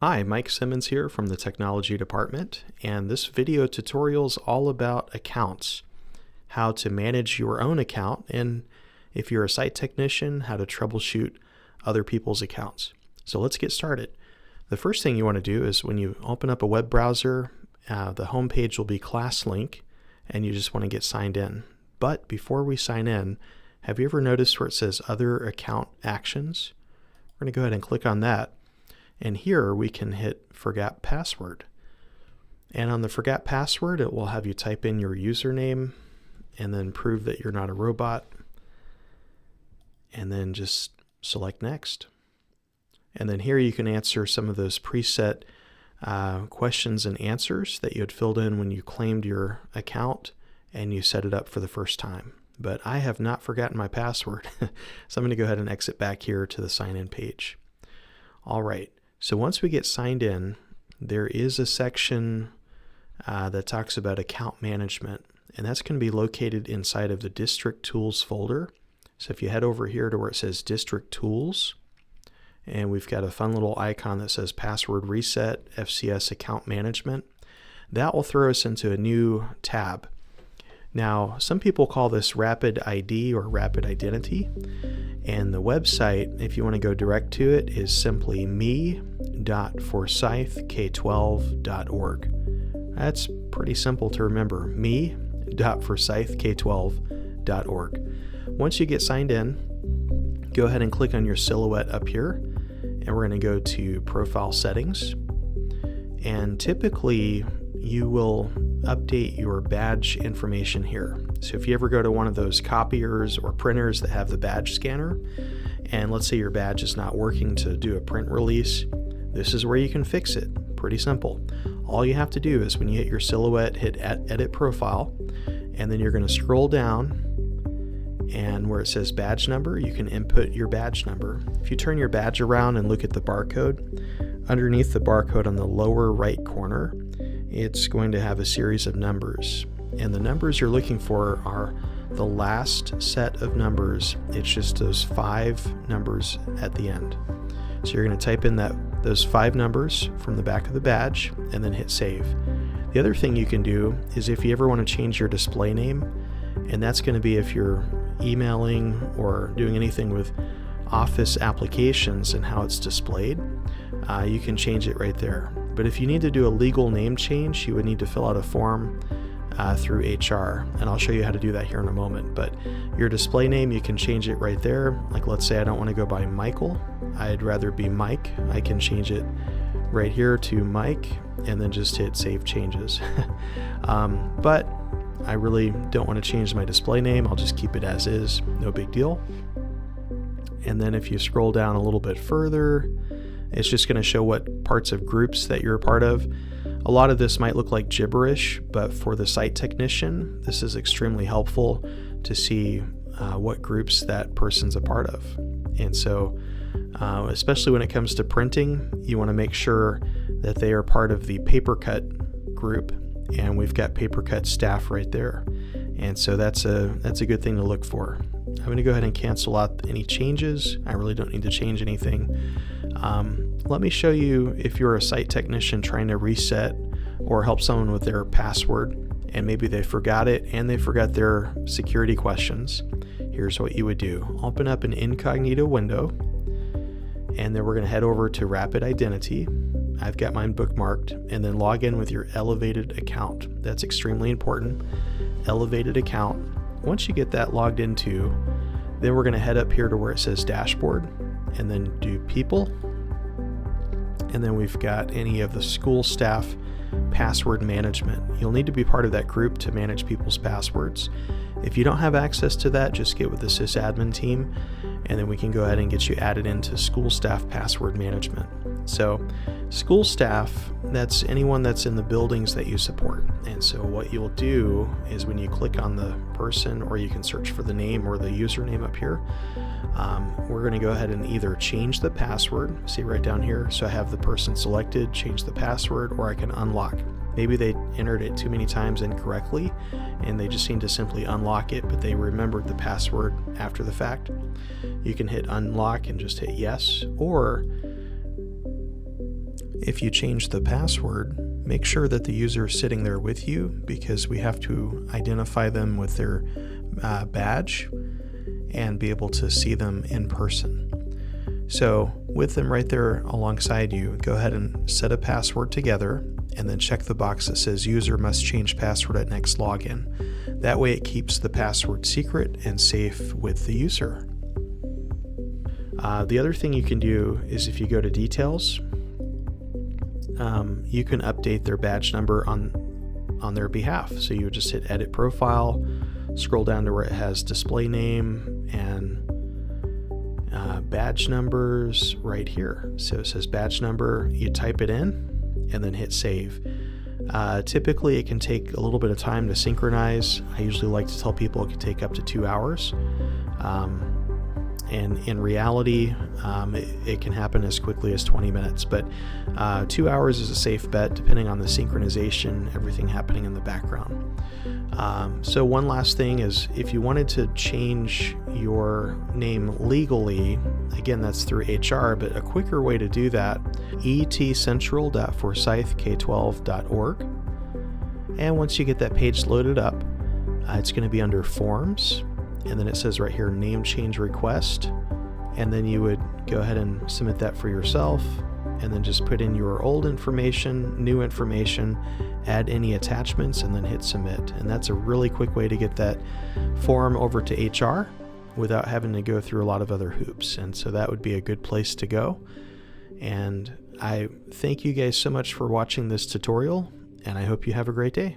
Hi, Mike Simmons here from the Technology Department, and this video tutorial is all about accounts, how to manage your own account, and if you're a site technician, how to troubleshoot other people's accounts. So let's get started. The first thing you want to do is when you open up a web browser, the home page will be ClassLink, and you just want to get signed in. But before we sign in, have you ever noticed where it says Other Account Actions? We're going to go ahead and click on that. And here we can hit Forgot Password. And on the Forgot Password, it will have you type in your username and then prove that you're not a robot. And then just select Next. And then here you can answer some of those preset questions and answers that you had filled in when you claimed your account and you set it up for the first time. But I have not forgotten my password. So I'm going to go ahead and exit back here to the sign in page. All right. So once we get signed in, there is a section that talks about account management, and that's going to be located inside of the District Tools folder. So if you head over here to where it says District Tools, and we've got a fun little icon that says Password Reset, FCS Account Management, that will throw us into a new tab. Now, some people call this Rapid ID or Rapid Identity, and the website, if you want to go direct to it, is simply me.forsythk12.org. That's pretty simple to remember, me.forsythk12.org. Once you get signed in, go ahead and click on your silhouette up here, and we're going to go to Profile Settings, and typically you will update your badge information here. So if you ever go to one of those copiers or printers that have the badge scanner, and let's say your badge is not working to do a print release, this is where you can fix it. Pretty simple. All you have to do is when you hit your silhouette, hit Edit Profile, and then you're going to scroll down, and where it says badge number, you can input your badge number. If you turn your badge around and look at the barcode, underneath the barcode on the lower right corner, it's going to have a series of numbers. And the numbers you're looking for are the last set of numbers. It's just those 5 numbers at the end. So you're going to type in those 5 numbers from the back of the badge and then hit Save. The other thing you can do is if you ever want to change your display name, and that's going to be if you're emailing or doing anything with Office applications and how it's displayed, you can change it right there. But if you need to do a legal name change, you would need to fill out a form through HR, and I'll show you how to do that here in a moment. But your display name, you can change it right there. Like let's say I don't want to go by Michael, I'd rather be Mike. I can change it right here to Mike and then just hit Save Changes. But I really don't want to change my display name. I'll just keep it as is, no big deal. And then if you scroll down a little bit further, it's just going to show what parts of groups that you're a part of. A lot of this might look like gibberish, but for the site technician, this is extremely helpful to see what groups that person's a part of. And so, especially when it comes to printing, you want to make sure that they are part of the paper cut group, and we've got paper cut staff right there. And so that's a good thing to look for. I'm going to go ahead and cancel out any changes. I really don't need to change anything. Let me show you if you're a site technician trying to reset or help someone with their password and maybe they forgot it and they forgot their security questions. Here's what you would do. Open up an incognito window, and then we're going to head over to Rapid Identity. I've got mine bookmarked, and then log in with your elevated account. That's extremely important. Elevated account. Once you get that logged into, then we're going to head up here to where it says Dashboard, and then do People, and then we've got any of the school staff password management. You'll need to be part of that group to manage people's passwords. If you don't have access to that, just get with the sysadmin team, and then we can go ahead and get you added into school staff password management. So school staff, that's anyone that's in the buildings that you support. And so what you'll do is when you click on the person, or you can search for the name or the username up here, we're going to go ahead and either change the password, see right down here, so I have the person selected, change the password, or I can unlock. Maybe they entered it too many times incorrectly and they just need to simply unlock it, but they remembered the password after the fact. You can hit unlock and just hit yes, or If you change the password, make sure that the user is sitting there with you, because we have to identify them with their badge and be able to see them in person. So with them right there alongside you, go ahead and set a password together and then check the box that says user must change password at next login. That way it keeps the password secret and safe with the user. The other thing you can do is, if you go to details, you can update their badge number on their behalf. So you would just hit edit profile, scroll down to where it has display name and badge numbers right here. So it says badge number, you type it in and then hit save. Typically it can take a little bit of time to synchronize. I usually like to tell people it can take up to 2 hours. And in reality, it can happen as quickly as 20 minutes, but 2 hours is a safe bet, depending on the synchronization, everything happening in the background. So one last thing is, if you wanted to change your name legally, again, that's through HR, but a quicker way to do that, etcentral.forsythk12.org. And once you get that page loaded up, it's going to be under Forms. And then it says right here, name change request. And then you would go ahead and submit that for yourself, and then just put in your old information, new information, add any attachments, and then hit submit. And that's a really quick way to get that form over to HR without having to go through a lot of other hoops. And so that would be a good place to go. And I thank you guys so much for watching this tutorial, and I hope you have a great day.